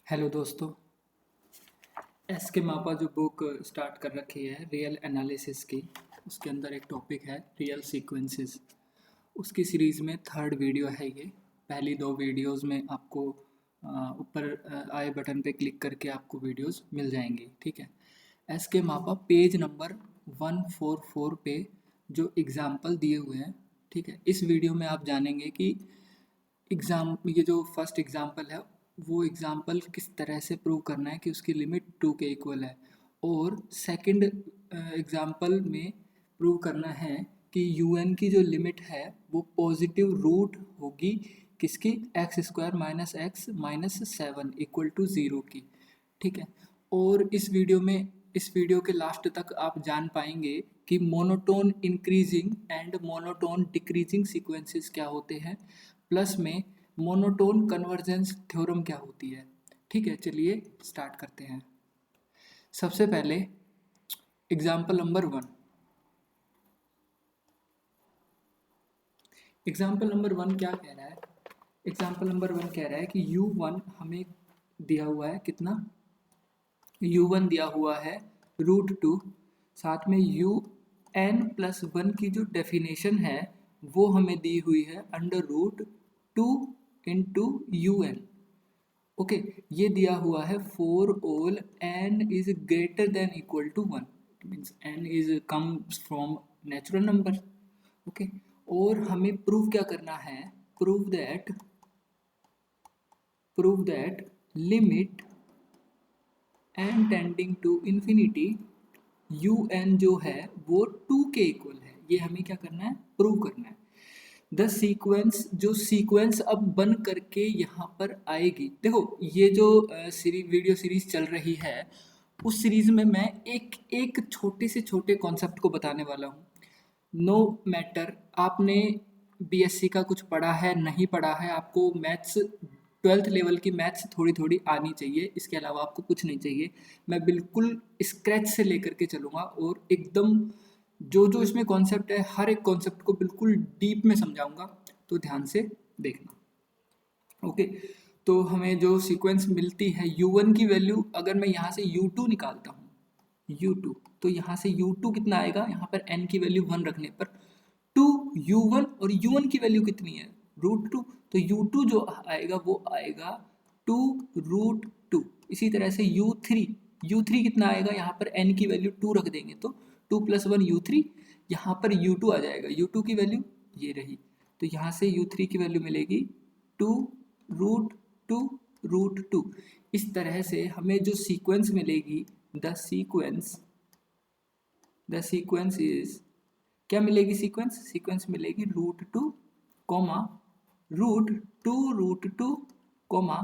Hello दोस्तों। S के मापा जो बुक स्टार्ट कर रखी है रियल एनालिसिस की, उसके अंदर एक टॉपिक है रियल सीक्वेंसेस। उसकी सीरीज़ में थर्ड वीडियो है ये। पहली दो वीडियोस में आपको ऊपर आई बटन पे क्लिक करके आपको वीडियोस मिल जाएंगी, ठीक है। एस के मापा पेज नंबर 144 पे जो एग्ज़ाम्पल दिए हुए हैं, ठीक है। इस वीडियो में आप जानेंगे कि ये जो फर्स्ट एग्जांपल है वो एग्जांपल किस तरह से प्रूव करना है कि उसकी लिमिट 2 के इक्वल है, और सेकंड एग्जांपल में प्रूव करना है कि un की जो लिमिट है वो पॉजिटिव रूट होगी किसकी, x square minus x minus 7 equal to 0 की, ठीक है। और इस वीडियो के लास्ट तक आप जान पाएंगे कि monotone increasing and monotone decreasing sequences क्या होते हैं, प्लस में मोनोटोन कन्वर्जेंस थ्योरम क्या होती है, ठीक है। चलिए स्टार्ट करते हैं। सबसे पहले एग्जाम्पल नंबर 1। एग्जाम्पल नंबर 1 क्या कह रहा है? एग्जाम्पल नंबर 1 कह रहा है कि u1 हमें दिया हुआ है कितना, u1 दिया हुआ है √2, साथ में un+1 की जो डेफिनेशन है वो हमें दी हुई है √2 इंटू un। ओके, ये दिया हुआ है for all n is greater than equal to 1, means n is comes from natural number. Okay, और हमें प्रूव क्या करना है, prove that limit n tending to infinity un जो है वो 2 के इक्वल है। ये हमें क्या करना है, प्रूव करना है। द सीक्वेंस, जो सीक्वेंस अब बन करके यहाँ पर आएगी, देखो ये जो वीडियो सीरीज चल रही है उस सीरीज में मैं एक एक छोटे से छोटे कॉन्सेप्ट को बताने वाला हूँ। नो मैटर आपने बीएससी का कुछ पढ़ा है नहीं पढ़ा है, आपको मैथ्स 12th लेवल की मैथ्स थोड़ी थोड़ी आनी चाहिए, इसके अलावा आपको कुछ नहीं चाहिए। मैं बिल्कुल स्क्रैच से लेकर के चलूँगा और एकदम जो जो इसमें कॉन्सेप्ट है हर एक कॉन्सेप्ट को बिल्कुल डीप में समझाऊंगा, तो ध्यान से देखना। ओके, तो हमें जो सीक्वेंस मिलती है u1 की वैल्यू, अगर मैं यहाँ से u2 निकालता हूँ u2, तो यहाँ से u2 कितना आएगा, यहाँ पर n की वैल्यू 1 रखने पर 2u1, और u1 की वैल्यू कितनी है √2, तो u2 जो आएगा वो आएगा 2√2। इसी तरह से u3 कितना आएगा, यहाँ पर n की वैल्यू 2 रख देंगे तो 2+1 u3, यहाँ पर u2 आ जाएगा, u2 की वैल्यू ये रही, तो यहाँ से u3 की वैल्यू मिलेगी 2√2√2। इस तरह से हमें जो सीक्वेंस मिलेगी, द सीक्वेंस इज, क्या मिलेगी सीक्वेंस मिलेगी √2 comma √2 comma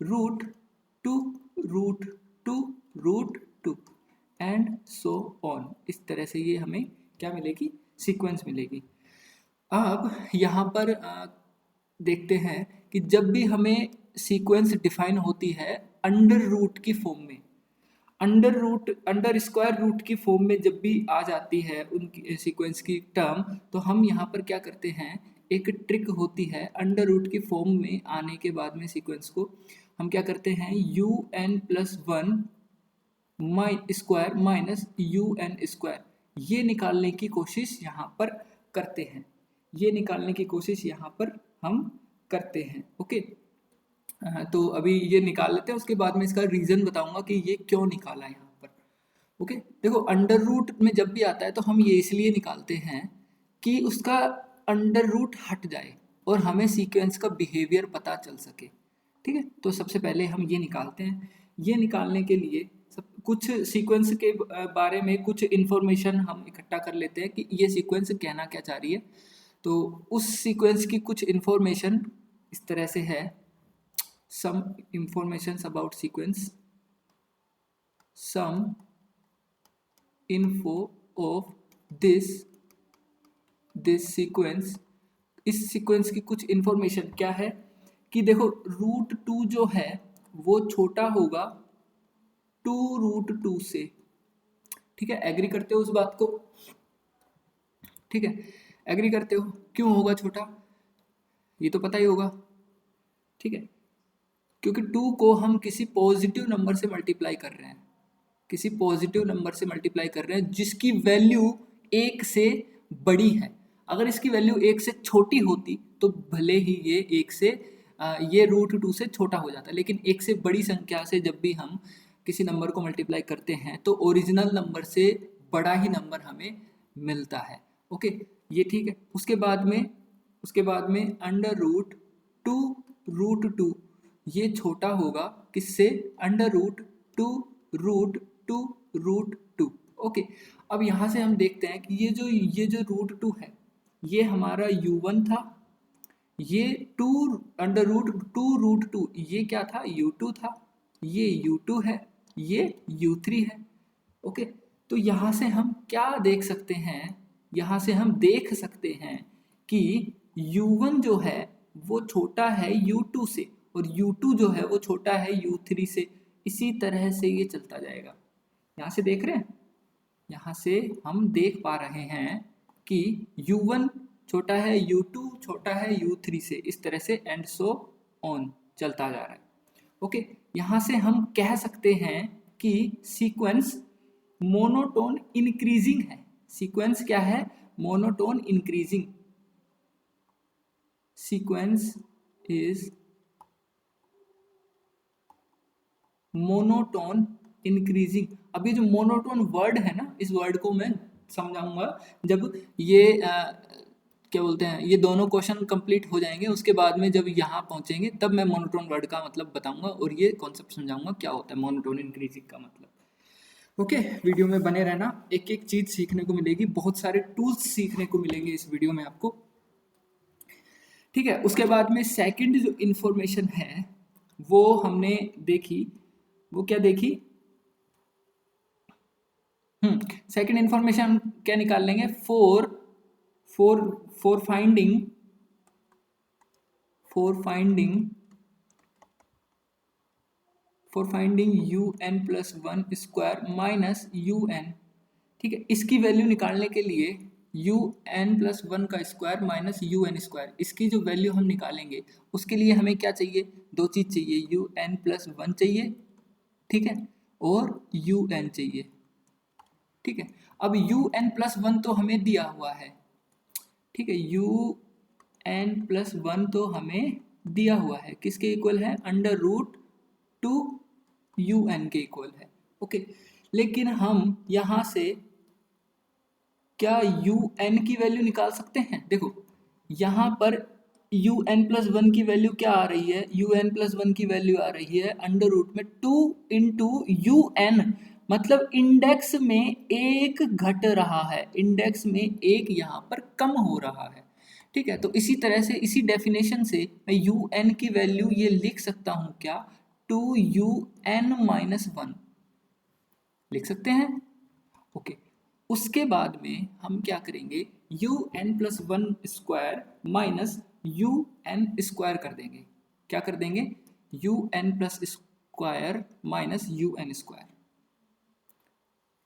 √2 √2 and so on. इस तरह से ये हमें क्या मिलेगी, सीक्वेंस मिलेगी। अब यहाँ पर देखते हैं कि जब भी हमें सीक्वेंस डिफाइन होती है अंडर रूट की फॉर्म में, अंडर स्क्वायर रूट की फॉर्म में जब भी आ जाती है उनकी सीक्वेंस की टर्म, तो हम यहाँ पर क्या करते हैं, एक ट्रिक होती है अंडर रूट की फॉर्म में आने के बाद में सीक्वेंस को हम क्या करते हैं, un+1 स्क्वायर माइनस un², ये निकालने की कोशिश यहाँ पर करते हैं, ये निकालने की कोशिश यहाँ पर हम करते हैं। ओके, तो अभी ये निकाल लेते हैं, उसके बाद में इसका रीज़न बताऊंगा कि ये क्यों निकाला है यहाँ पर। ओके, देखो अंडर रूट में जब भी आता है तो हम ये इसलिए निकालते हैं कि उसका अंडर रूट हट जाए और हमें सीक्वेंस का बिहेवियर पता चल सके, ठीक है। तो सबसे पहले हम ये निकालते हैं। ये निकालने के लिए सब कुछ सीक्वेंस के बारे में कुछ इन्फॉर्मेशन हम इकट्ठा कर लेते हैं कि ये सीक्वेंस कहना क्या चाह रही है। तो उस सीक्वेंस की कुछ इन्फॉर्मेशन इस तरह से है, some informations about sequence, some info of this sequence। इस सीक्वेंस की कुछ इन्फॉर्मेशन क्या है कि देखो √2 जो है वो छोटा होगा 2√2 से, ठीक है। एग्री करते हो उस बात को, ठीक है, एग्री करते हो, क्यों होगा छोटा, ये तो पता ही होगा, ठीक है। क्योंकि 2 को हम किसी पॉजिटिव नंबर से मल्टीप्लाई कर रहे हैं, किसी पॉजिटिव नंबर से मल्टीप्लाई कर रहे हैं जिसकी वैल्यू 1 से बड़ी है। अगर इसकी वैल्यू 1 से छोटी होती तो भले ही ये 1 से ये √2 से छोटा हो जाता, लेकिन 1 से बड़ी संख्या से जब भी हम किसी नंबर को मल्टीप्लाई करते हैं तो ओरिजिनल नंबर से बड़ा ही नंबर हमें मिलता है। ओके, ये ठीक है। उसके बाद में √2 ये छोटा होगा किससे? √2 ओके, अब यहाँ से हम देखते हैं कि ये जो √2 है ये हमारा u1 था, ये √2 ये क्या था? u2 था, ये u2 है, ये u3 है। ओके, तो यहाँ से हम क्या देख सकते हैं? यहाँ से हम देख सकते हैं कि u1 जो है वो छोटा है u2 से और u2 जो है वो छोटा है u3 से। इसी तरह से ये चलता जाएगा। यहाँ से देख रहे हैं, यहाँ से हम देख पा रहे हैं कि u1 छोटा है u2 छोटा है u3 से, इस तरह से एंड सो ऑन चलता जा रहा है। ओके, यहाँ से हम कह सकते हैं कि सीक्वेंस मोनोटोन इंक्रीजिंग है। सीक्वेंस क्या है? Monotone increasing. Sequence is monotone increasing. अब ये जो मोनोटोन वर्ड है ना, इस वर्ड को मैं समझाऊंगा जब ये क्या बोलते हैं, ये दोनों क्वेश्चन कंप्लीट हो जाएंगे। उसके बाद में जब यहाँ पहुंचेंगे तब मैं मोनोटोन वर्ड का मतलब बताऊंगा और ये कॉन्सेप्ट समझाऊंगा क्या होता है मोनोटोन इंक्रीजिंग का मतलब। ओके, वीडियो में बने रहना, एक एक चीज सीखने को मिलेगी, बहुत सारे टूल्स सीखने को मिलेंगे इस वीडियो में आपको। ठीक है, उसके बाद में सेकंड जो इंफॉर्मेशन है वो हमने देखी, वो क्या देखी? सेकंड इंफॉर्मेशन क्या निकाल लेंगे? For finding un+1² minus un। ठीक है, इसकी वैल्यू निकालने के लिए un+1 का स्क्वायर माइनस un², इसकी जो वैल्यू हम निकालेंगे उसके लिए हमें क्या चाहिए? दो चीज चाहिए, un+1 चाहिए, ठीक है, और un चाहिए। ठीक है, अब un+1 तो हमें दिया हुआ है, ठीक है, un+1 तो हमें दिया हुआ है, किसके इक्वल है? √2un के इक्वल है। ओके, लेकिन हम यहाँ से क्या un की वैल्यू निकाल सकते हैं? देखो यहाँ पर un+1 की वैल्यू क्या आ रही है? un+1 की वैल्यू आ रही है √2 un, मतलब इंडेक्स में एक घट रहा है, इंडेक्स में एक यहाँ पर कम हो रहा है। ठीक है, तो इसी तरह से इसी डेफिनेशन से मैं un की वैल्यू ये लिख सकता हूँ क्या? 2un-1 लिख सकते हैं। ओके, उसके बाद में हम क्या करेंगे? un+1² माइनस un² कर देंगे। क्या कर देंगे? un+1² minus un²,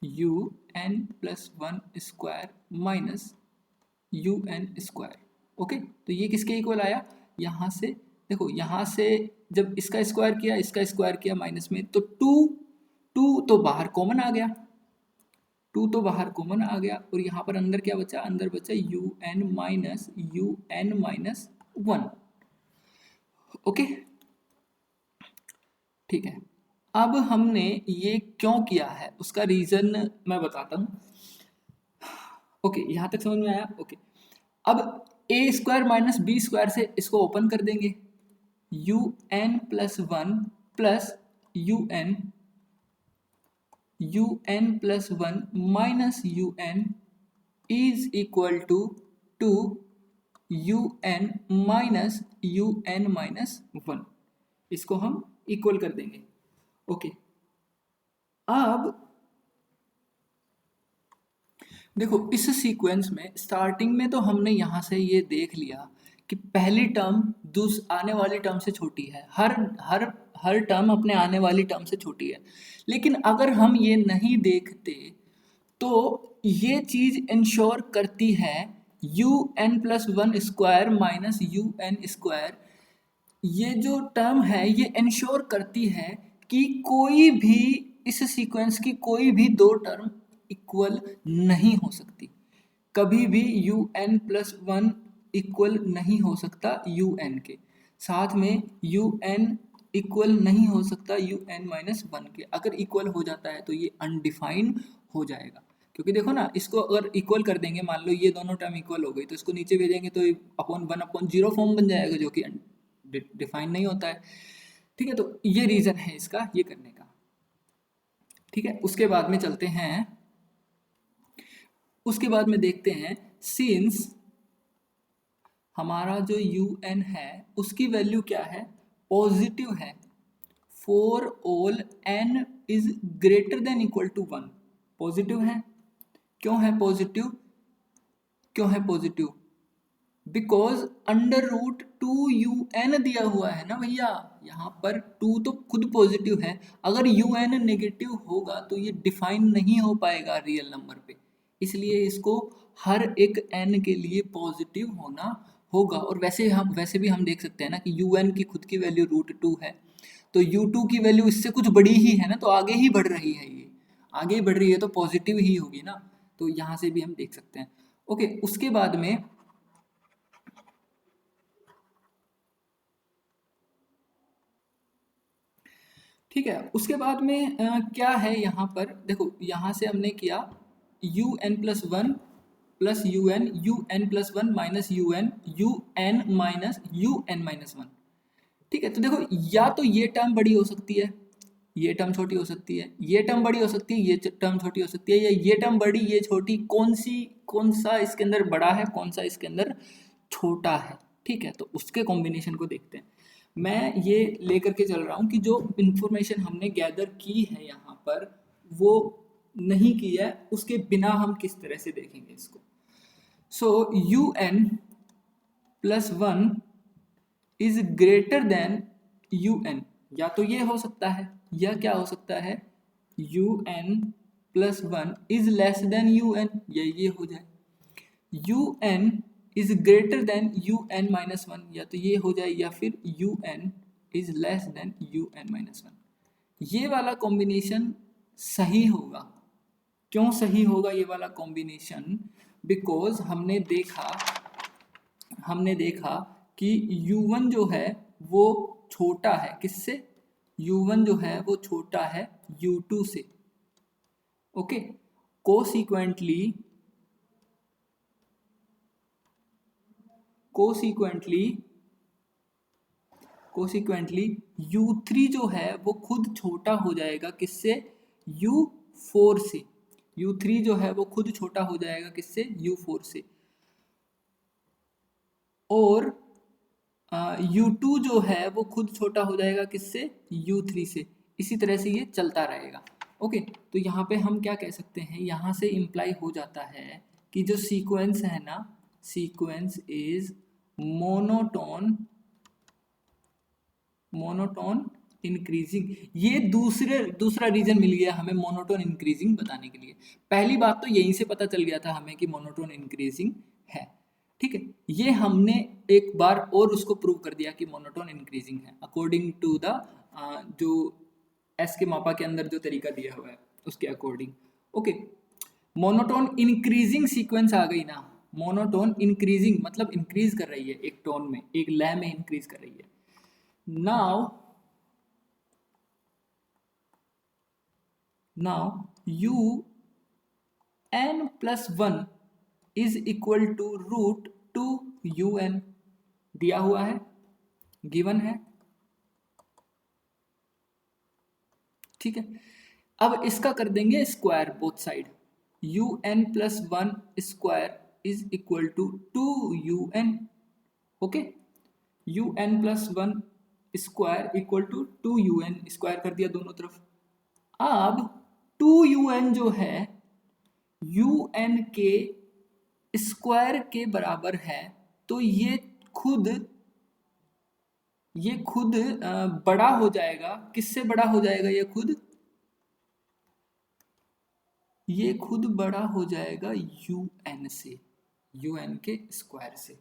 un+1² minus un²। Okay, तो ये किसके इक्वल आया? यहाँ से देखो, यहाँ से जब इसका स्क्वायर किया, इसका स्क्वायर किया माइनस में, तो 2 तो बाहर कॉमन आ गया, 2 तो बाहर कॉमन आ गया और यहाँ पर अंदर क्या बचा? अंदर बचा un-1। ओके, ठीक है, अब हमने ये क्यों किया है उसका रीजन मैं बताता हूँ। ओके, यहाँ तक समझ में आया? ओके, अब a² माइनस b² से इसको ओपन कर देंगे, un+1 plus un+1 minus un is equal to un minus un-1। इसको हम इक्वल कर देंगे। ओके, अब देखो इस सीक्वेंस में स्टार्टिंग में तो हमने यहाँ से ये देख लिया कि पहली टर्म आने वाली टर्म से छोटी है, हर टर्म अपने आने वाली टर्म से छोटी है। लेकिन अगर हम ये नहीं देखते तो ये चीज इंश्योर करती है un+1² माइनस un², ये जो टर्म है ये इंश्योर करती है कि कोई भी इस सीक्वेंस की कोई भी दो टर्म इक्वल नहीं हो सकती। कभी भी u n plus one equal नहीं हो सकता यू एन के साथ में, यू एन इक्वल नहीं हो सकता यू एन माइनस वन के। अगर इक्वल हो जाता है तो ये अनडिफाइंड हो जाएगा, क्योंकि देखो ना, इसको अगर इक्वल कर देंगे, मान लो ये दोनों टर्म इक्वल हो गई, तो इसको नीचे भेजेंगे तो upon one upon zero form बन जाएगा, जो कि डिफाइन नहीं होता है। ठीक है, तो ये रीजन है इसका ये करने का। ठीक है, उसके बाद में चलते हैं, उसके बाद में देखते हैं, सिंस हमारा जो यू एन है उसकी वैल्यू क्या है, पॉजिटिव है, for all n is greater than equal to one. Positive है, क्यों है पॉजिटिव, क्यों है positive, because under root two u n दिया हुआ है ना भैया, यहाँ पर टू तो खुद पॉजिटिव है, अगर यू एन नेगेटिव होगा तो ये डिफाइन नहीं हो पाएगा रियल नंबर पे, इसलिए इसको हर एक एन के लिए पॉजिटिव होना होगा। और वैसे भी हम देख सकते हैं ना कि यू एन की खुद की वैल्यू रूट टू है, तो यू टू की वैल्यू इससे कुछ बड़ी ही है ना, तो आगे ही बढ़ रही है, ये आगे ही बढ़ रही है तो पॉजिटिव ही होगी ना, तो यहाँ से भी हम देख सकते हैं। ओके, उसके बाद में ठीक है, उसके बाद में क्या है यहाँ पर देखो, यहाँ से हमने किया u n plus one plus u n plus one minus u n minus one. ठीक है, तो देखो या तो ये टर्म बड़ी हो सकती है, ये टर्म छोटी हो सकती है, ये टर्म बड़ी हो सकती है, ये टर्म छोटी हो सकती है, या ये टर्म बड़ी ये छोटी, कौन सा इसके अंदर बड़ा है, कौन सा इसके अंदर छोटा है। ठीक है, तो उसके कॉम्बिनेशन को देखते हैं। मैं ये लेकर के चल रहा हूँ कि जो इंफॉर्मेशन हमने गैदर की है यहाँ पर वो नहीं की है, उसके बिना हम किस तरह से देखेंगे इसको। So u n plus one is greater than u n, या तो ये हो सकता है, या क्या हो सकता है, u n plus one is less than u n, या ये हो जाए u n is greater than u n minus one, या तो ये हो जाए, या फिर u n is less than u n minus one. ये वाला कॉम्बिनेशन सही होगा। क्यों सही होगा ये वाला कॉम्बिनेशन, बिकॉज हमने देखा कि u1 जो है वो छोटा है किससे, u1 जो है वो छोटा है u2 से। ओके, कोसिक्वेंटली u3 जो है वो खुद छोटा हो जाएगा किससे, u4 से। u3 जो है वो खुद छोटा हो जाएगा किससे, u4 से। और u2 जो है वो खुद छोटा हो जाएगा किससे, u3 से। इसी तरह से ये चलता रहेगा। ओके, तो यहाँ पे हम क्या कह सकते हैं, यहाँ से इम्प्लाई हो जाता है कि जो सीक्वेंस है ना, सीक्वेंस इज मोनोटोन इंक्रीजिंग। ये दूसरा रीजन मिल गया हमें मोनोटोन इंक्रीजिंग बताने के लिए। पहली बात तो यहीं से पता चल गया था हमें कि मोनोटोन इंक्रीजिंग है। ठीक है, ये हमने एक बार और उसको प्रूव कर दिया कि मोनोटोन इंक्रीजिंग है अकॉर्डिंग टू द जो एस के मापा के अंदर जो तरीका दिया हुआ है उसके according. Okay, monotone increasing sequence आ गई ना, मोनोटोन इंक्रीजिंग मतलब इंक्रीज कर रही है एक टोन में, एक लय में इंक्रीज कर रही है। now u n plus 1 is equal to root two u n दिया हुआ है, गिवन है। ठीक है, अब इसका कर देंगे square both side, u n plus one square is equal to two u n. Okay, u n plus one square equal to two u n, square कर दिया दोनों तरफ। अब टू यू एन जो है यू एन के square के बराबर है, तो ये खुद बड़ा हो जाएगा, किससे बड़ा हो जाएगा, ये खुद बड़ा हो जाएगा यू एन से, यू एन के स्क्वायर से।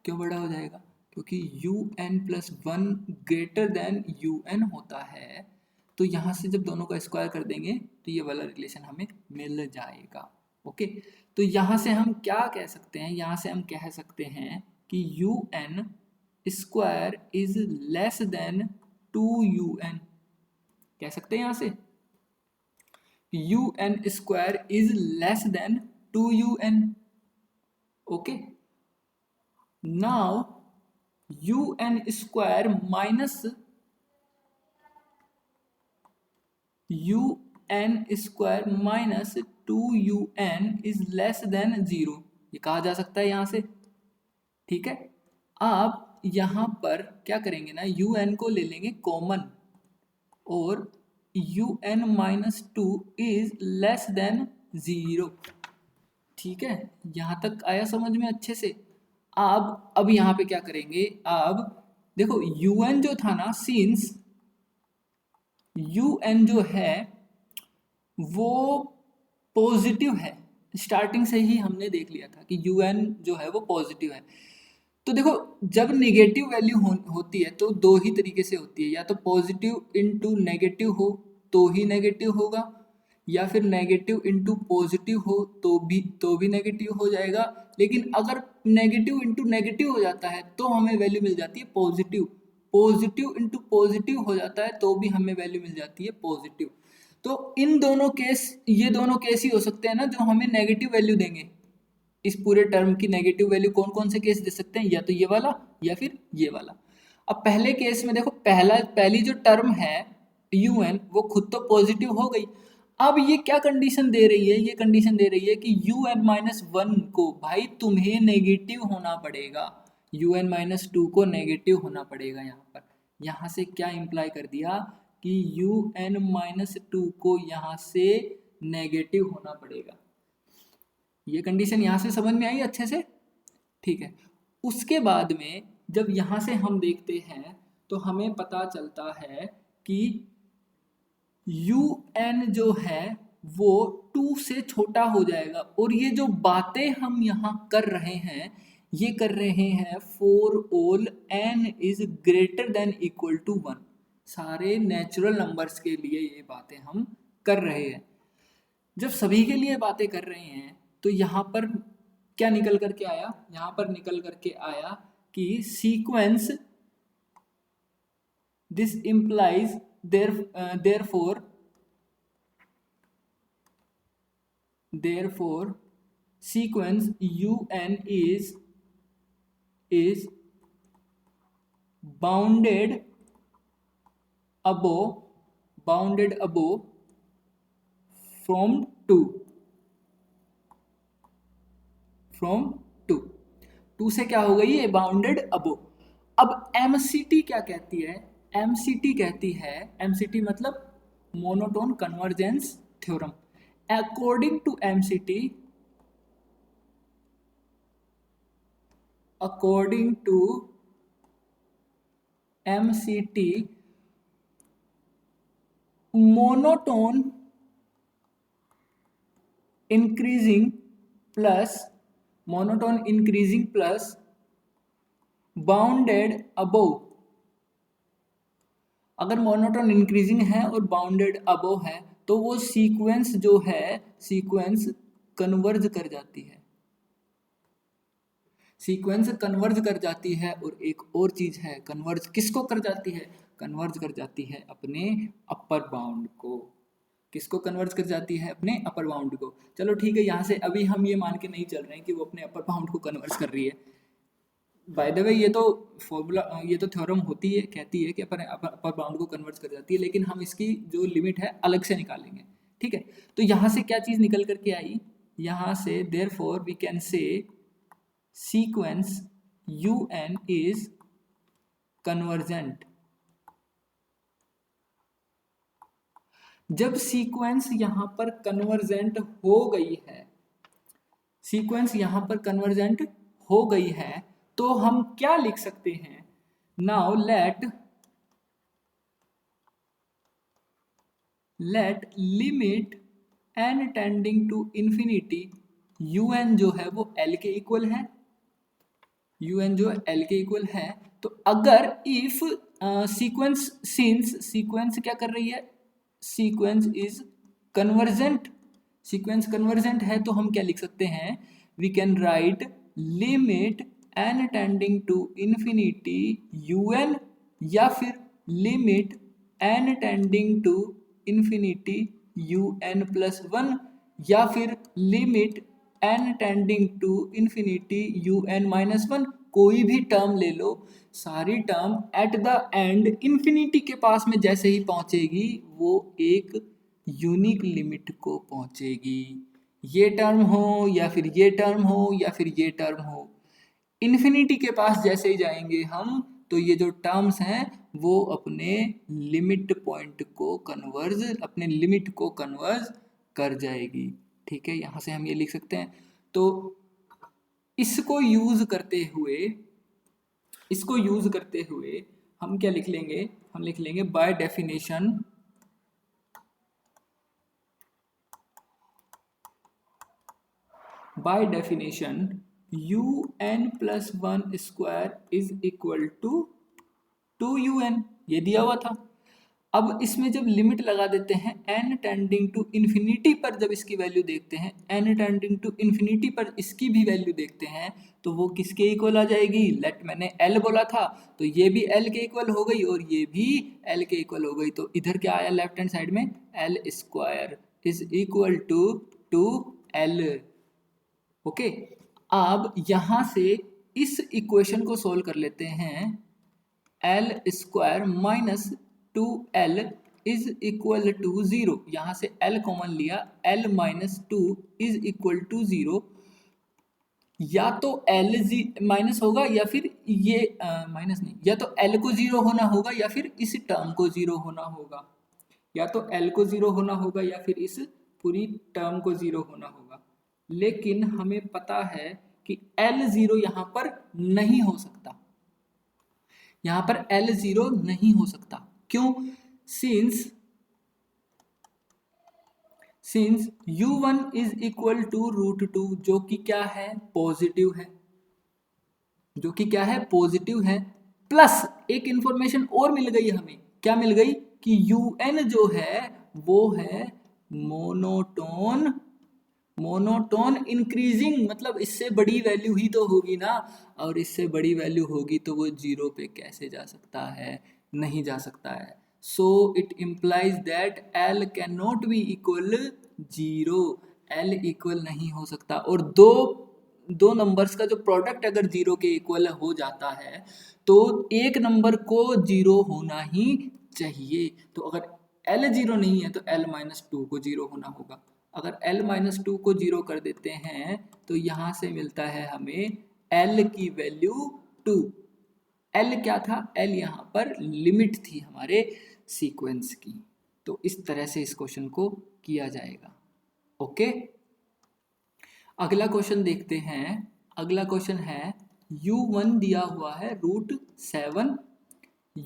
क्यों बड़ा हो जाएगा, क्योंकि un+1 ग्रेटर देन un होता है, तो यहाँ से जब दोनों का स्क्वायर कर देंगे तो ये वाला रिलेशन हमें मिल जाएगा। ओके, तो यहाँ से हम क्या कह सकते हैं, यहाँ से हम कह सकते हैं कि un square is less then 2un। कह सकते हैं यहाँ से un square is less then 2un। Okay, now un square minus un square minus 2un is less then 0, ये कहा जा सकता है यहाँ से। ठीक है, आप यहाँ पर क्या करेंगे ना, un को ले लेंगे कॉमन और un minus 2 is less then 0। ठीक है, यहाँ तक आया समझ में अच्छे से। अब यहाँ पे क्या करेंगे, अब देखो un जो था ना, सिंस un जो है वो पॉजिटिव है, स्टार्टिंग से ही हमने देख लिया था कि un जो है वो पॉजिटिव है। तो देखो जब नेगेटिव वैल्यू होती है तो दो ही तरीके से होती है, या तो पॉजिटिव इंटू नेगेटिव हो तो ही नेगेटिव होगा, या फिर नेगेटिव इंटू पॉजिटिव हो तो भी नेगेटिव हो जाएगा। लेकिन अगर नेगेटिव इंटू नेगेटिव हो जाता है तो हमें वैल्यू मिल जाती है पॉजिटिव, पॉजिटिव इंटू पॉजिटिव हो जाता है तो भी हमें वैल्यू मिल जाती है पॉजिटिव। तो इन दोनों केस, ये दोनों केस ही हो सकते हैं ना जो हमें नेगेटिव वैल्यू देंगे। इस पूरे टर्म की नेगेटिव वैल्यू कौन कौन से केस दे सकते हैं, या तो ये वाला या फिर ये वाला। अब पहले केस में देखो पहली जो टर्म है un वो खुद तो पॉजिटिव हो गई। अब ये क्या कंडीशन दे रही है, ये कंडीशन दे रही है कि un-1 को भाई तुम्हें नेगेटिव होना पड़ेगा, un-2 को नेगेटिव होना पड़ेगा। यहाँ पर यहाँ से क्या इंप्लाई कर दिया कि un-2 को यहाँ से नेगेटिव होना पड़ेगा। ये कंडीशन यहाँ से समझ में आई अच्छे से। ठीक है, उसके बाद में जब यहाँ से हम देखते हैं तो हमें पता चलता है कि un जो है वो 2 से छोटा हो जाएगा। और ये जो बातें हम यहाँ कर रहे हैं, ये कर रहे हैं for all n is greater than equal to 1, सारे नेचुरल नंबर्स के लिए ये बातें हम कर रहे हैं। जब सभी के लिए बातें कर रहे हैं तो यहाँ पर क्या निकल करके आया, यहाँ पर निकल करके आया कि sequence this implies therefore sequence un is bounded above from 2 से क्या हो गई, ये बाउंडेड अबो। अब MCT क्या कहती है, MCT कहती है, MCT मतलब monotone convergence theorem. According to MCT monotone increasing plus bounded above, अगर मोनोटोन इंक्रीजिंग है और बाउंडेड अबोव है तो वो सीक्वेंस जो है, सीक्वेंस कन्वर्ज कर जाती है, सीक्वेंस कन्वर्ज कर जाती है। और एक और चीज है, कन्वर्ज किसको कर जाती है, कन्वर्ज कर जाती है अपने अपर बाउंड को। किसको कन्वर्ज कर जाती है, अपने अपर बाउंड को। चलो ठीक है, यहाँ से अभी हम ये मान के नहीं चल रहे हैं कि वो अपने अपर बाउंड को कन्वर्ज कर रही है। बाय द वे ये तो फॉर्मूला, ये तो थ्योरम होती है, कहती है कि अपर बाउंड को कन्वर्ज कर जाती है, लेकिन हम इसकी जो लिमिट है अलग से निकालेंगे। ठीक है, तो यहाँ से क्या चीज निकल करके आई, यहाँ से therefore we can say sequence un is convergent. जब सीक्वेंस यहाँ पर कन्वर्जेंट हो गई है, सीक्वेंस यहाँ पर कन्वर्जेंट हो गई है तो हम क्या लिख सकते हैं, now let limit n tending to infinity un जो है वो l के इक्वल है, यू एन जो एल के इक्वल है, तो अगर इफ सीक्वेंस सिंस सीक्वेंस क्या कर रही है, sequence is convergent, sequence convergent है तो हम क्या लिख सकते हैं, we can write limit n tending to infinity u n, या फिर limit n tending to infinity u n plus one, या फिर limit n tending to infinity u n minus one. कोई भी टर्म ले लो, सारी term at the end infinity के पास में जैसे ही पहुंचेगी वो एक यूनिक लिमिट को पहुंचेगी। ये टर्म हो या फिर ये टर्म हो या फिर ये टर्म हो, इन्फिनिटी के पास जैसे ही जाएंगे हम, तो ये जो टर्म्स हैं वो अपने लिमिट पॉइंट को कन्वर्ज, अपने लिमिट को कन्वर्ज कर जाएगी। ठीक है, यहाँ से हम ये लिख सकते हैं। तो इसको यूज करते हुए, इसको यूज करते हुए हम क्या लिख लेंगे, हम लिख लेंगे by definition, by definition u n plus one square is equal to two u n, ये दिया हुआ था। अब इसमें जब लिमिट लगा देते हैं n टेंडिंग टू इन्फिनिटी पर, जब इसकी वैल्यू देखते हैं n टेंडिंग टू इन्फिनिटी पर इसकी भी वैल्यू देखते हैं, तो वो किसके इक्वल आ जाएगी, लेट मैंने l बोला था तो ये भी l के इक्वल हो गई और ये भी l के इक्वल हो गई। तो इधर क्या आया लेफ्ट हैंड साइड में, l square is equal to two l। Okay, अब यहाँ से इस इक्वेशन को सोल्व कर लेते हैं, l square minus two l is equal to zero, यहाँ से एल कॉमन लिया, l minus two is equal to zero, या तो एल माइनस होगा या फिर ये माइनस नहीं, या तो एल को जीरो होना होगा या फिर इस टर्म को जीरो होना होगा, या तो एल को जीरो होना होगा या फिर इस पूरी टर्म को जीरो होना होगा। लेकिन हमें पता है कि एल जीरो यहाँ पर नहीं हो सकता, यहाँ पर L जीरो नहीं हो सकता। क्यों? Since U1 is equal to root two, जो कि क्या है, पॉजिटिव है, जो कि क्या है, पॉजिटिव है। प्लस एक इंफॉर्मेशन और मिल गई हमें, क्या मिल गई कि UN जो है वो है मोनोटोन, मोनोटोन इंक्रीजिंग, मतलब इससे बड़ी वैल्यू ही तो होगी ना, और इससे बड़ी वैल्यू होगी तो वो जीरो पे कैसे जा सकता है, नहीं जा सकता है। So it implies that L can not be equal zero, L equal नहीं हो सकता। और दो नंबर्स का जो प्रोडक्ट अगर जीरो के इक्वल हो जाता है तो एक नंबर को जीरो होना ही चाहिए। तो अगर एल जीरो नहीं है तो एल माइनस टू को जीरो होना होगा। अगर l माइनस टू को जीरो कर देते हैं तो यहाँ से मिलता है हमें l की वैल्यू 2। l क्या था, l यहाँ पर लिमिट थी हमारे सीक्वेंस की। तो इस तरह से इस क्वेश्चन को किया जाएगा। ओके, अगला क्वेश्चन देखते हैं। अगला क्वेश्चन है u1 दिया हुआ है रूट 7,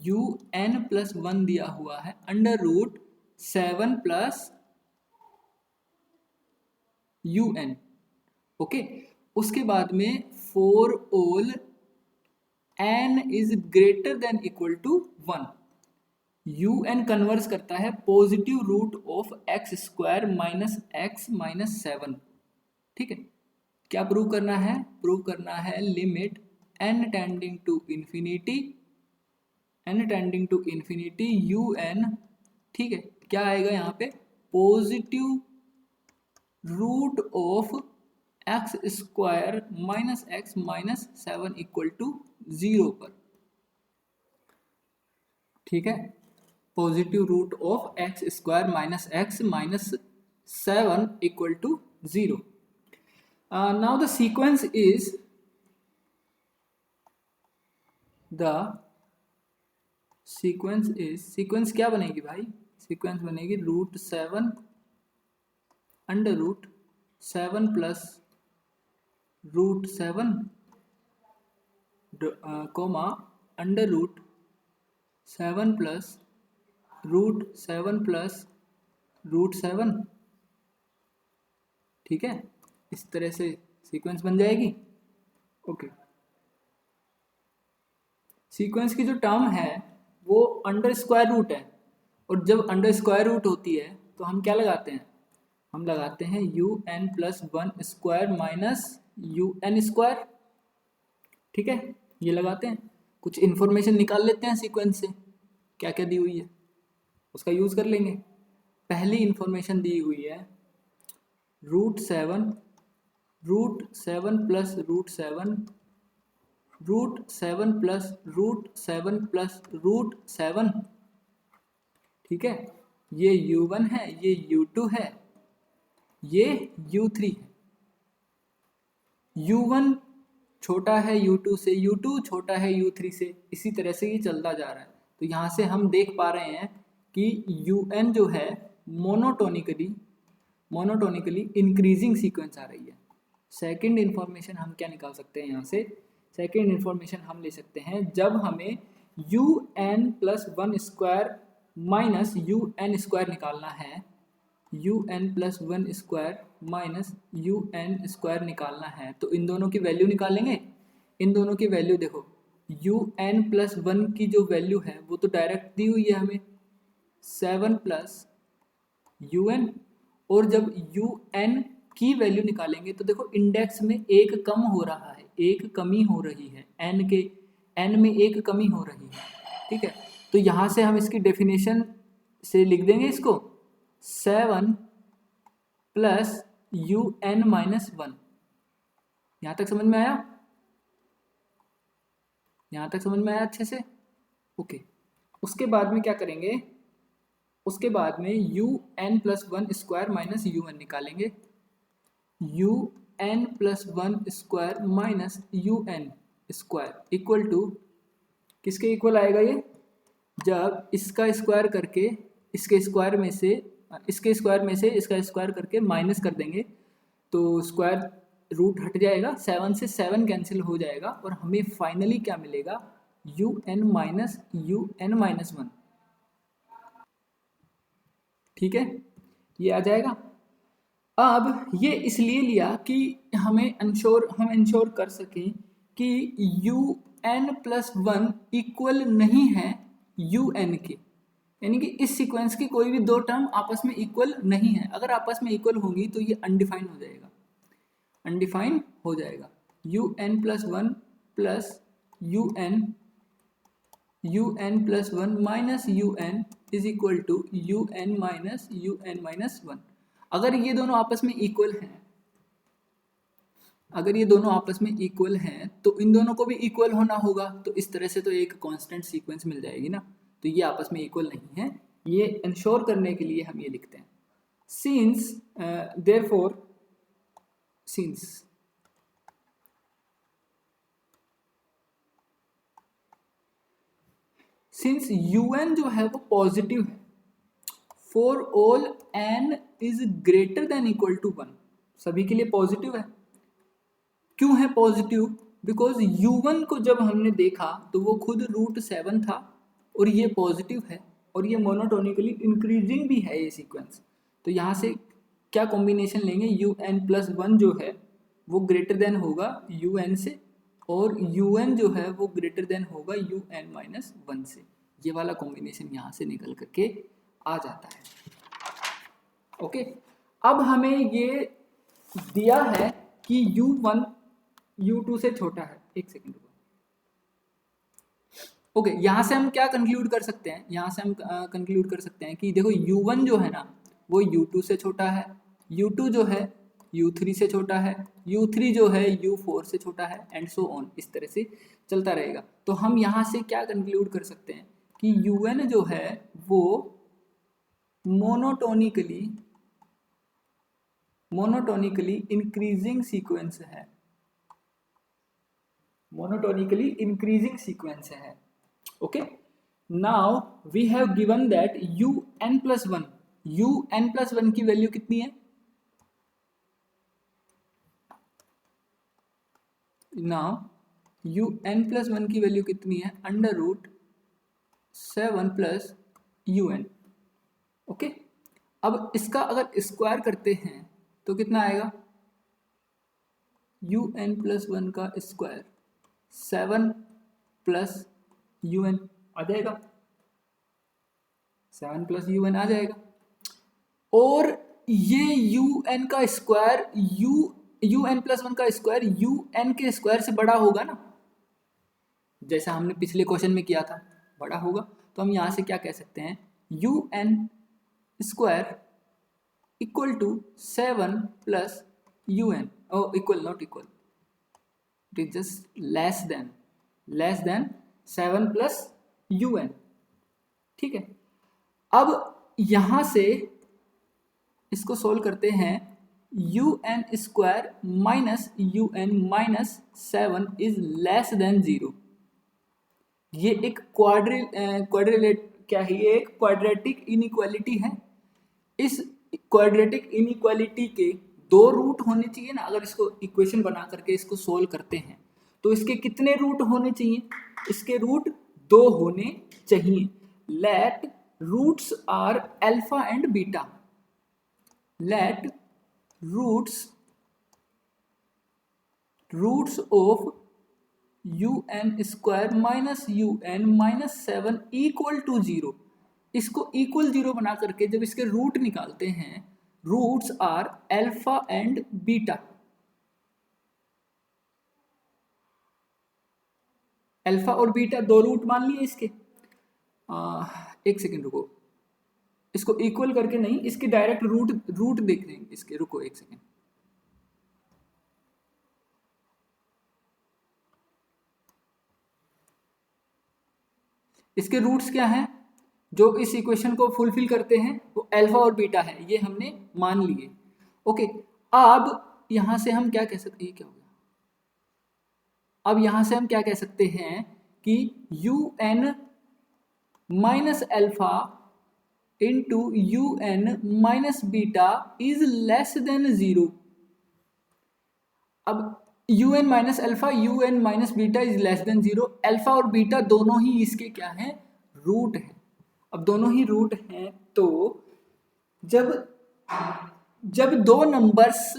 un प्लस 1 दिया हुआ है under root 7 plus UN। Okay, उसके बाद में for all n is greater than equal to 1, UN converse करता है positive root of x square minus x minus 7। ठीक है, क्या प्रूव करना है, प्रूव करना है limit n tending to infinity, n tending to infinity UN। ठीक है, क्या आएगा यहाँ पे, positive root of x square minus x minus 7 equal to zero पर। ठीक है, positive root of x square minus x minus 7 equal to zero. Now the sequence is sequence क्या बनेगी भाई, सीक्वेंस बनेगी root 7 under root 7 plus root 7 comma under root 7 plus root 7 plus root 7। ठीक है, इस तरह से सीक्वेंस बन जाएगी। ओके, सीक्वेंस की जो टर्म है वो अंडर स्क्वायर रूट है, और जब अंडर स्क्वायर रूट होती है तो हम क्या लगाते हैं, हम लगाते हैं un+1 square minus un square. ठीक है, ये लगाते हैं, कुछ इन्फॉर्मेशन निकाल लेते हैं सीक्वेंस से, क्या क्या दी हुई है उसका यूज़ कर लेंगे। पहली इन्फॉर्मेशन दी हुई है √7 √7 + √7 √7 + √7 + √7। ठीक है, ये u1 है, ये u2 है, ये u3 है। u1 छोटा है u2 से, u2 छोटा है u3 से, इसी तरह से ये चलता जा रहा है। तो यहाँ से हम देख पा रहे हैं कि un जो है मोनोटोनिकली इंक्रीजिंग सीक्वेंस आ रही है। सेकंड इन्फॉर्मेशन हम क्या निकाल सकते हैं यहाँ से, सेकंड इन्फॉर्मेशन हम ले सकते हैं जब हमें un+1 square minus un square निकालना है, un+1 square minus un square निकालना है, तो इन दोनों की वैल्यू निकालेंगे। इन दोनों की वैल्यू देखो, un+1 की जो वैल्यू है वो तो डायरेक्ट दी हुई है हमें 7 + un, और जब un की वैल्यू निकालेंगे तो देखो इंडेक्स में एक कम हो रहा है, एक कमी हो रही है, n में एक कमी हो रही है। ठीक है, तो यहाँ से हम इसकी डेफिनेशन से लिख देंगे इसको 7 + un-1। यहाँ तक समझ में आया, यहाँ तक समझ में आया अच्छे से? ओके, उसके बाद में क्या करेंगे, उसके बाद में un+1 स्क्वायर माइनस un निकालेंगे। un+1 square minus un square equal to किसके इक्वल आएगा ये, जब इसका स्क्वायर करके इसके स्क्वायर में से इसका स्क्वायर करके माइनस कर देंगे तो स्क्वायर रूट हट जाएगा, 7 से 7 कैंसिल हो जाएगा और हमें फाइनली क्या मिलेगा, un-1। ठीक है, ये आ जाएगा। अब ये इसलिए लिया कि हम इंश्योर कर सकें कि un+1 इक्वल नहीं है un के, यानी कि इस सीक्वेंस की कोई भी दो टर्म आपस में इक्वल नहीं है। अगर आपस में इक्वल होंगी तो ये अनडिफाइन हो जाएगा, un+1 plus un+1 minus un is equal to un-1। अगर ये दोनों आपस में इक्वल हैं, अगर ये दोनों आपस में इक्वल हैं तो इन दोनों को भी इक्वल होना होगा, तो इस तरह से तो एक कांस्टेंट सीक्वेंस मिल जाएगी ना। तो ये आपस में इक्वल नहीं है, ये इंश्योर करने के लिए हम ये लिखते हैं सिंस देयरफॉर सिंस un जो है वो पॉजिटिव है for all n is greater than equal to 1, सभी के लिए पॉजिटिव है। क्यों है पॉजिटिव, बिकॉज u1 को जब हमने देखा तो वो खुद √7 था और ये पॉजिटिव है और ये मोनोटोनिकली इंक्रीजिंग भी है ये सीक्वेंस। तो यहाँ से क्या कॉम्बिनेशन लेंगे, un+1 जो है वो ग्रेटर देन होगा un से और un जो है वो ग्रेटर देन होगा un-1 से। ये वाला कॉम्बिनेशन यहाँ से निकल करके आ जाता है। ओके, अब हमें ये दिया है कि u1 u2 से छोटा है। एक सेकेंड रुको। ओके, यहाँ से हम क्या कंक्लूड कर सकते हैं, यहाँ से हम कंक्लूड कर सकते हैं कि देखो u1 जो है ना वो u2 से छोटा है, u2 जो है u3 से छोटा है, u3 जो है u4 से छोटा है, एंड सो ऑन, इस तरह से चलता रहेगा। तो हम यहाँ से क्या कंक्लूड कर सकते हैं कि un जो है वो मोनोटोनिकली इंक्रीजिंग सीक्वेंस है, मोनोटोनिकली इंक्रीजिंग सीक्वेंस है। Okay, now we have given that un+1 की वैल्यू कितनी है, नाउ un+1 की वैल्यू कितनी है, √7 + un। ओके, अब इसका अगर स्क्वायर करते हैं तो कितना आएगा, un+1 का स्क्वायर 7 + un आ जाएगा, 7 प्लस un आ जाएगा। और ये un का स्क्वायर un प्लस 1 का स्क्वायर un के स्क्वायर से बड़ा होगा ना, जैसा हमने पिछले क्वेश्चन में किया था, बड़ा होगा। तो हम यहाँ से क्या कह सकते हैं, un square equal to 7 plus un, equal not equal, it is just less than 7 plus un। ठीक है, अब यहाँ से इसको सोल्व करते हैं, un square minus un minus 7 is less then 0। ये एक क्वाड्रेटिक इनइक्वालिटी है। इस क्वाड्रेटिक इनइक्वालिटी के दो रूट होने चाहिए ना, अगर इसको इक्वेशन बना करके इसको सोल्व करते हैं तो इसके कितने रूट होने चाहिए, इसके रूट 2 होने चाहिए। Let roots are alpha and beta, let roots of un square minus un minus 7 equal to 0। इसको इक्वल 0 बना करके जब इसके रूट निकालते हैं, roots are alpha and beta, alpha और बीटा दो रूट मान लिए इसके। एक सेकेंड रुको, इसको इक्वल करके नहीं, इसके डायरेक्ट रूट देख लेंगे इसके, रुको एक सेकेंड। इसके रूट्स क्या हैं जो इस इक्वेशन को फुलफिल करते हैं, वो अल्फा और बीटा है, ये हमने मान लिए। ओके, अब यहां से हम क्या कह सकते हैं, क्या हो गया, अब यहां से हम क्या कह सकते हैं कि un minus alpha into un minus beta is less then 0। अब un minus alpha un minus beta is less then 0, alpha और बीटा दोनों ही इसके क्या हैं, रूट हैं। अब दोनों ही रूट हैं तो जब दो नंबर्स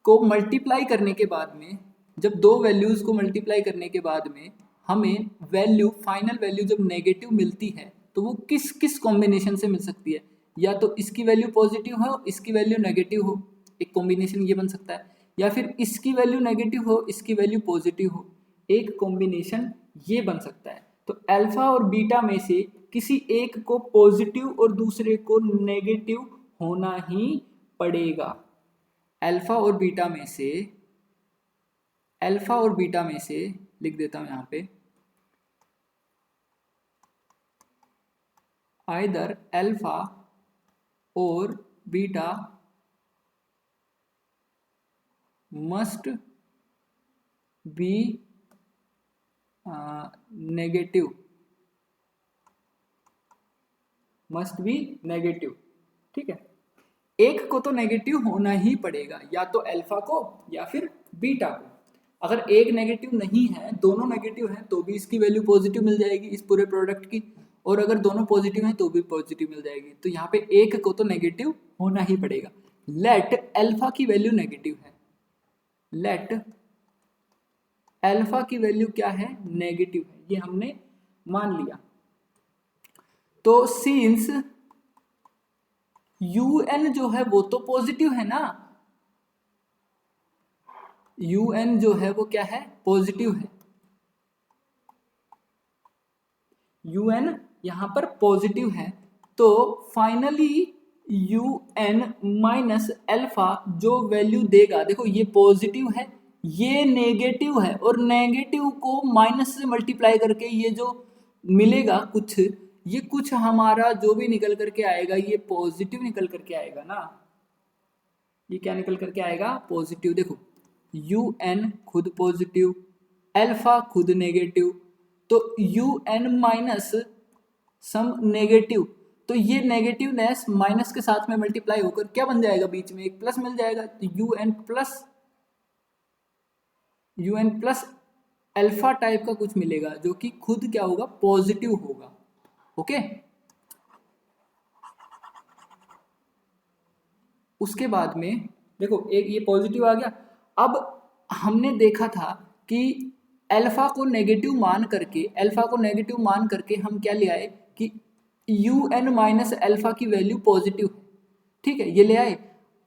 को मल्टीप्लाई करने के बाद में, जब दो वैल्यूज को मल्टीप्लाई करने के बाद में हमें वैल्यू, फाइनल वैल्यू जब नेगेटिव मिलती है तो वो किस किस कॉम्बिनेशन से मिल सकती है, या तो इसकी वैल्यू पॉजिटिव हो, इसकी वैल्यू नेगेटिव हो, एक कॉम्बिनेशन ये बन सकता है, या फिर इसकी वैल्यू नेगेटिव हो, इसकी वैल्यू पॉजिटिव हो, एक कॉम्बिनेशन ये बन सकता है। तो अल्फा और बीटा में से किसी एक को पॉजिटिव और दूसरे को नेगेटिव होना ही पड़ेगा। अल्फा और बीटा में से, अल्फा और बीटा में से लिख देता हूं यहां पे, आइदर अल्फा और beta must be negative, must be negative. ठीक है, एक को तो नेगेटिव होना ही पड़ेगा, या तो अल्फा को या फिर बीटा को। अगर एक नेगेटिव नहीं है, दोनों नेगेटिव हैं, तो भी इसकी वैल्यू पॉजिटिव मिल जाएगी इस पूरे प्रोडक्ट की, और अगर दोनों पॉजिटिव हैं तो भी पॉजिटिव मिल जाएगी। तो यहाँ पे एक को तो नेगेटिव होना ही पड़ेगा। लेट अल्फा की वैल्यू नेगेटिव है, लेट अल्फा की वैल्यू क्या है, नेगेटिव है, ये हमने मान लिया। तो सिंस un जो है वो तो पॉजिटिव है ना, un जो है वो क्या है, पॉजिटिव है, un यहां पर पॉजिटिव है, तो फाइनली un माइनस अल्फा जो वैल्यू देगा, देखो ये पॉजिटिव है, ये नेगेटिव है, और नेगेटिव को माइनस से मल्टीप्लाई करके ये जो मिलेगा कुछ, ये कुछ हमारा जो भी निकल करके आएगा ये पॉजिटिव निकल करके आएगा ना, ये क्या निकल करके आएगा, पॉजिटिव। देखो un खुद पॉजिटिव, अल्फा खुद नेगेटिव, तो un माइनस सम नेगेटिव, तो ये नेगेटिवनेस माइनस के साथ में मल्टीप्लाई होकर क्या बन जाएगा, बीच में एक प्लस मिल जाएगा, तो un प्लस अल्फा टाइप का कुछ मिलेगा जो कि खुद क्या होगा, पॉजिटिव होगा। ओके, उसके बाद में देखो एक ये पॉजिटिव आ गया। अब हमने देखा था कि अल्फा को नेगेटिव मान करके हम क्या ले आए कि यू एन माइनस अल्फा की वैल्यू पॉजिटिव है, ठीक है, ये ले आए।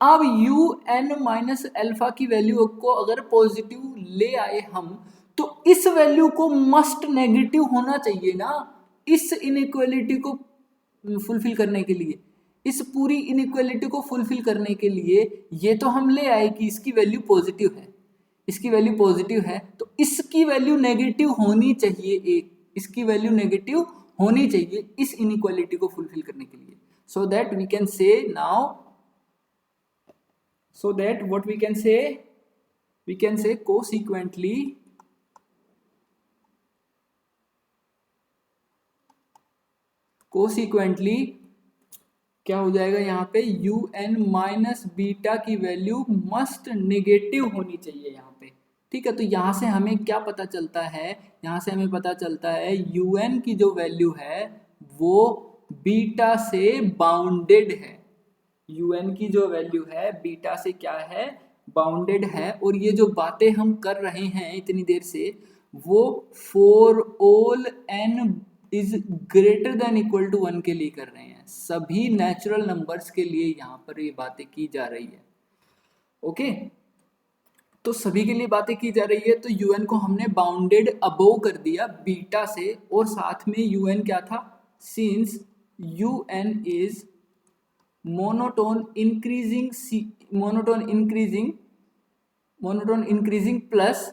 अब यू एन माइनस अल्फा की वैल्यू को अगर पॉजिटिव ले आए हम, तो इस वैल्यू को मस्ट नेगेटिव होना चाहिए ना, इस इनइक्वालिटी को फुलफिल करने के लिए, इस पूरी इनइक्वालिटी को फुलफिल करने के लिए ये तो हम ले आए कि इसकी वैल्यू पॉजिटिव है, इसकी वैल्यू पॉजिटिव है, तो इसकी वैल्यू नेगेटिव होनी चाहिए, इसकी वैल्यू नेगेटिव होनी चाहिए इस इनइक्वालिटी को फुलफिल करने के लिए। So that we can say now, so that what we can say consequently क्या हो जाएगा यहाँ पे, यू एन माइनस बीटा की वैल्यू मस्ट नेगेटिव होनी चाहिए यहाँ पे, ठीक है। तो यहाँ से हमें क्या पता चलता है, यहाँ से हमें पता चलता है यू एन की जो वैल्यू है वो बीटा से बाउंडेड है, un की जो वैल्यू है बीटा से क्या है, बाउंडेड है। और ये जो बातें हम कर रहे हैं इतनी देर से, वो for all n is greater than equal to 1 के लिए कर रहे हैं, सभी नेचुरल नंबर्स के लिए यहाँ पर ये बातें की जा रही है, ओके। तो सभी के लिए बातें की जा रही है, तो un को हमने बाउंडेड अबोव कर दिया बीटा से, और साथ में un क्या था, since un is monotone increasing plus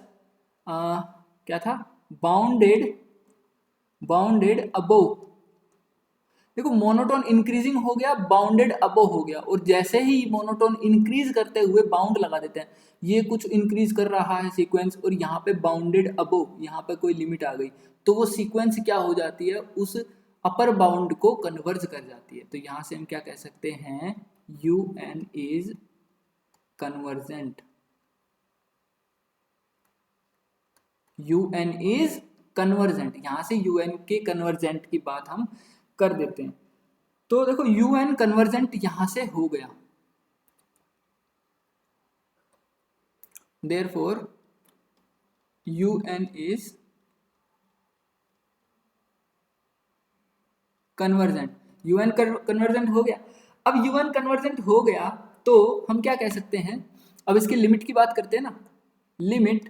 क्या था, बाउंडेड अबोव। देखो मोनोटोन इंक्रीजिंग हो गया, बाउंडेड अबोव हो गया, और जैसे ही मोनोटोन इंक्रीज करते हुए बाउंड लगा देते हैं, ये कुछ इंक्रीज कर रहा है सीक्वेंस, और यहाँ पे बाउंडेड अबोव, यहाँ पे कोई लिमिट आ गई, तो वो सीक्वेंस क्या हो जाती है, उस अपर बाउंड को कन्वर्ज कर जाती है। तो यहाँ से हम क्या कह सकते हैं, u n is convergent, u n is convergent, यहाँ से यू एन के कन्वर्जेंट की बात हम कर देते हैं। तो देखो यू एन कन्वर्जेंट यहां से हो गया, therefore u n is convergent, u n convergent हो गया। अब यू एन कन्वर्जेंट हो गया तो हम क्या कह सकते हैं, अब इसकी लिमिट की बात करते हैं ना, limit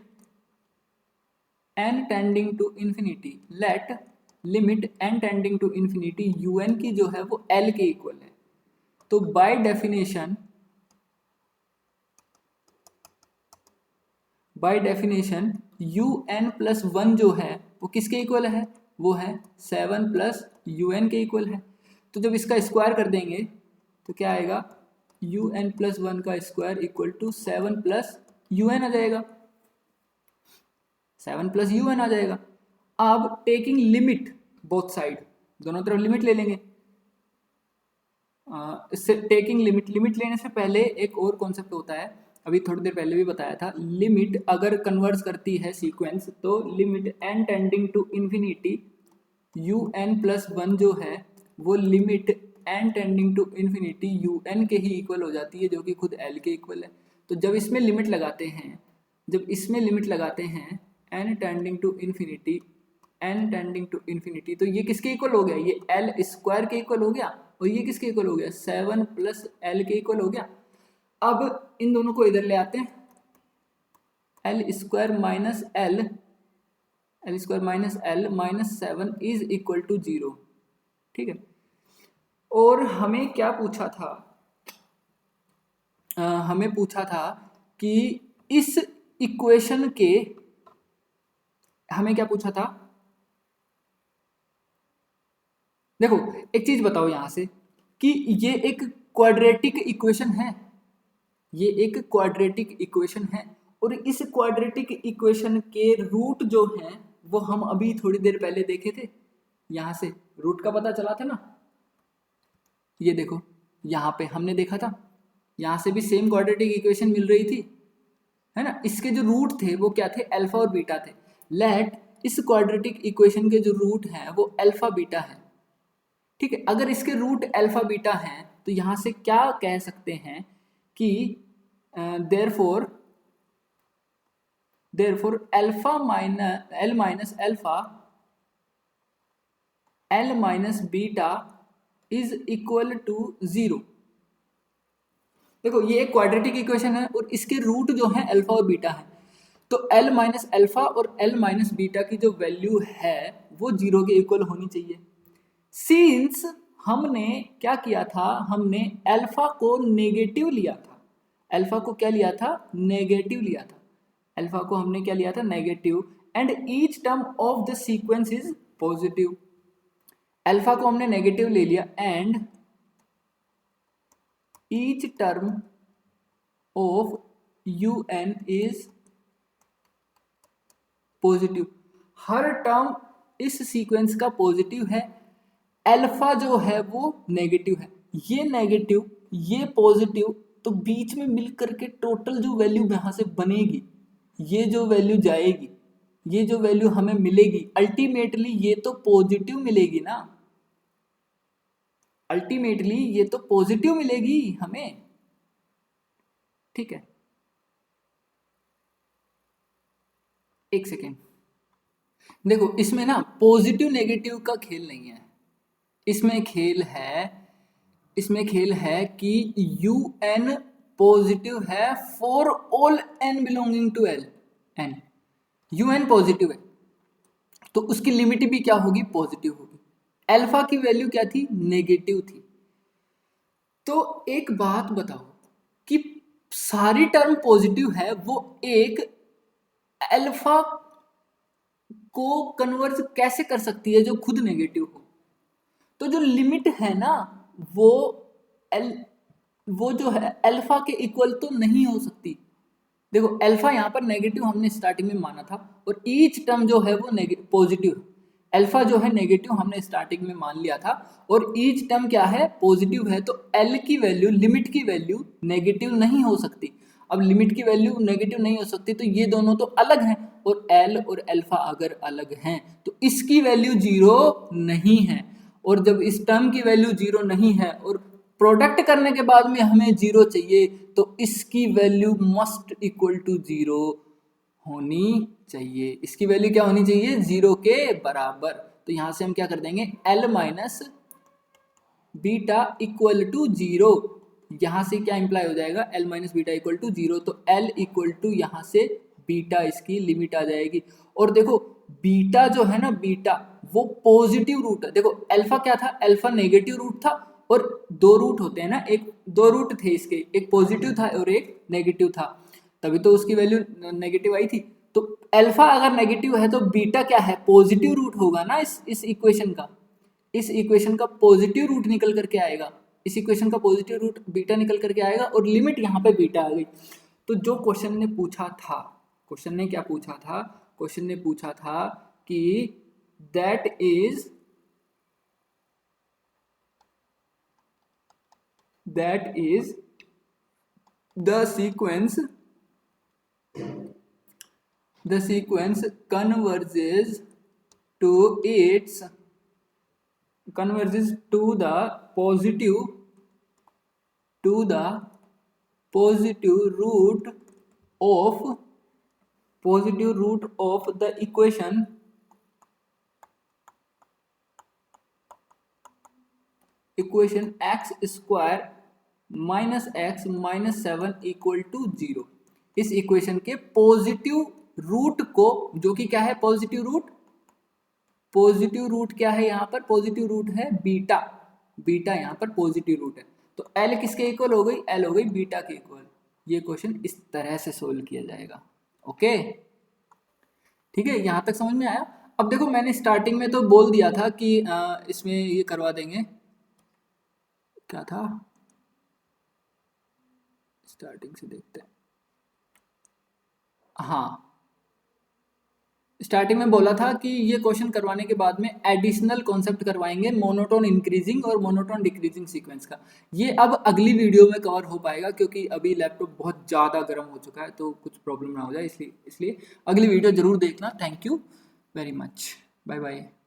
n tending to infinity, let limit n tending to infinity u n की जो है वो l के इक्वल है। तो by definition u n plus 1 जो है वो किसके इक्वल है, वो है 7 प्लस यू एन के इक्वल है। तो जब इसका स्क्वायर कर देंगे तो क्या आएगा, यू एन प्लस 1 का square equal to 7 plus u n आ जाएगा, 7 प्लस यू एन आ जाएगा। अब टेकिंग लिमिट बोथ साइड, दोनों तरफ लिमिट ले लेंगे। इससे टेकिंग लिमिट लेने से पहले एक और कॉन्सेप्ट होता है, अभी थोड़ी देर पहले भी बताया था, लिमिट अगर कन्वर्स करती है सीक्वेंस, तो limit n tending to infinity u n plus 1 जो है वो limit n tending to infinity u n के ही इक्वल हो जाती है, जो कि खुद l के इक्वल है। तो जब इसमें लिमिट लगाते हैं, n टेंडिंग टू इन्फिनिटी, तो ये किसके इक्वल हो गया, ये एल स्क्वायर के इक्वल हो गया, और ये किसके इक्वल हो गया, 7 प्लस एल के इक्वल हो गया। अब इन दोनों को इधर ले आते हैं, l square minus l minus 7 is equal to 0, ठीक है। और हमें क्या पूछा था, हमें पूछा था कि इस इक्वेशन के, हमें क्या पूछा था, देखो एक चीज बताओ यहां से कि ये एक क्वाड्रेटिक इक्वेशन है, ये एक क्वाड्रेटिक इक्वेशन है, और इस क्वाड्रेटिक इक्वेशन के रूट जो हैं वो हम अभी थोड़ी देर पहले देखे थे, यहां से रूट का पता चला था ना, ये देखो यहाँ पे हमने देखा था, यहाँ से भी सेम क्वाड्रेटिक इक्वेशन मिल रही थी, है ना। इसके जो रूट थे वो क्या थे, अल्फा और बीटा थे। लेट इस क्वाड्रेटिक इक्वेशन के जो रूट हैं वो अल्फा बीटा है, ठीक है। अगर इसके रूट अल्फा बीटा हैं तो यहाँ से क्या कह सकते हैं कि therefore therefore alpha minus L minus alpha L minus beta is equal to 0। देखो ये एक क्वाड्रेटिक इक्वेशन है और इसके रूट जो है अल्फा और बीटा है, तो L माइनस अल्फा और L माइनस बीटा की जो वैल्यू है वो 0 के इक्वल होनी चाहिए। सिंस हमने क्या किया था, हमने अल्फा को नेगेटिव लिया था, अल्फा को क्या लिया था, नेगेटिव लिया था, अल्फा को हमने क्या लिया था, negative, and each term of the sequence is positive. Alpha को हमने नेगेटिव ले लिया and each term of un is positive. Her term इस सीक्वेंस का पॉजिटिव है, अल्फा जो है वो नेगेटिव है, ये नेगेटिव ये पॉजिटिव, तो बीच में मिल करके टोटल जो वैल्यू यहां से बनेगी, ये जो वैल्यू जाएगी, ये जो वैल्यू हमें मिलेगी, अल्टीमेटली ये तो पॉजिटिव मिलेगी ना, अल्टीमेटली ये तो पॉजिटिव मिलेगी हमें। ठीक है, एक सेकेंड, देखो इसमें ना पॉजिटिव नेगेटिव का खेल नहीं है, इसमें खेल है कि un पॉजिटिव है for all n belonging to l, n un positive है तो उसकी लिमिट भी क्या होगी, पॉजिटिव होगी। अल्फा की वैल्यू क्या थी, नेगेटिव थी। तो एक बात बताओ कि सारी टर्म पॉजिटिव है, वो एक अल्फा को कन्वर्ज कैसे कर सकती है जो खुद नेगेटिव हो। तो जो लिमिट है ना वो जो है अल्फा के इक्वल तो नहीं हो सकती। देखो अल्फा यहाँ पर नेगेटिव हमने स्टार्टिंग में माना था और ईच टर्म जो है वो पॉजिटिव है, अल्फा जो है नेगेटिव हमने स्टार्टिंग में मान लिया था और ईच टर्म क्या है, पॉजिटिव है, तो एल की वैल्यू, लिमिट की वैल्यू नेगेटिव नहीं हो सकती। अब लिमिट की वैल्यू नेगेटिव नहीं हो सकती तो ये दोनों तो अलग हैं, और एल और अल्फा अगर अलग हैं तो इसकी वैल्यू 0 नहीं है, और जब इस टर्म की वैल्यू 0 नहीं है और प्रोडक्ट करने के बाद में हमें 0 चाहिए तो इसकी वैल्यू मस्ट इक्वल टू 0 होनी चाहिए। इसकी वैल्यू क्या होनी चाहिए, 0 के बराबर। तो यहां से हम क्या कर देंगे, L minus beta equal to 0, यहां से क्या इंप्लाई हो जाएगा, L minus beta equal to 0, तो L इक्वल टू यहां से बीटा, इसकी लिमिट आ जाएगी। और देखो बीटा जो है ना, बीटा वो पॉजिटिव रूट है। देखो अल्फा क्या था, अल्फा नेगेटिव रूट था, और दो रूट होते हैं ना, दो रूट थे इसके, एक पॉजिटिव था और एक नेगेटिव था, तभी तो उसकी वैल्यू नेगेटिव आई थी। तो अल्फा अगर नेगेटिव है तो बीटा क्या है, पॉजिटिव रूट होगा ना इस इक्वेशन का, इस इक्वेशन का पॉजिटिव रूट निकल करके आएगा, इस इक्वेशन का पॉजिटिव रूट बीटा निकल करके आएगा, और लिमिट यहाँ पे बीटा आ गई। तो जो क्वेश्चन ने पूछा था, क्वेश्चन ने क्या पूछा था, क्वेश्चन ने पूछा था कि that is the sequence converges to the positive root of the equation x square minus x minus 7 equal to 0। इस इक्वेशन के पॉजिटिव रूट को, जो कि क्या है, पॉजिटिव रूट क्या है यहाँ पर, पॉजिटिव रूट है बीटा, बीटा यहाँ पर पॉजिटिव रूट है, तो एल किसके इक्वल हो गई, एल हो गई बीटा के इक्वल। ये क्वेश्चन इस तरह से सोल्व किया जाएगा। ओके ठीक है, यहाँ तक समझ में आया। अब देखो मैंने स्टार्टिंग में तो बोल दिया था कि इसमें ये करवा देंगे, क्या था, स्टार्टिंग से देखते हैं। हाँ, स्टार्टिंग में बोला था कि ये क्वेश्चन करवाने के बाद में एडिशनल कॉन्सेप्ट करवाएंगे मोनोटोन इंक्रीजिंग और मोनोटोन डिक्रीजिंग सीक्वेंस का। ये अब अगली वीडियो में कवर हो पाएगा क्योंकि अभी लैपटॉप बहुत ज़्यादा गर्म हो चुका है, तो कुछ प्रॉब्लम ना हो जाए, इसलिए अगली वीडियो जरूर देखना। Thank you very much, bye bye.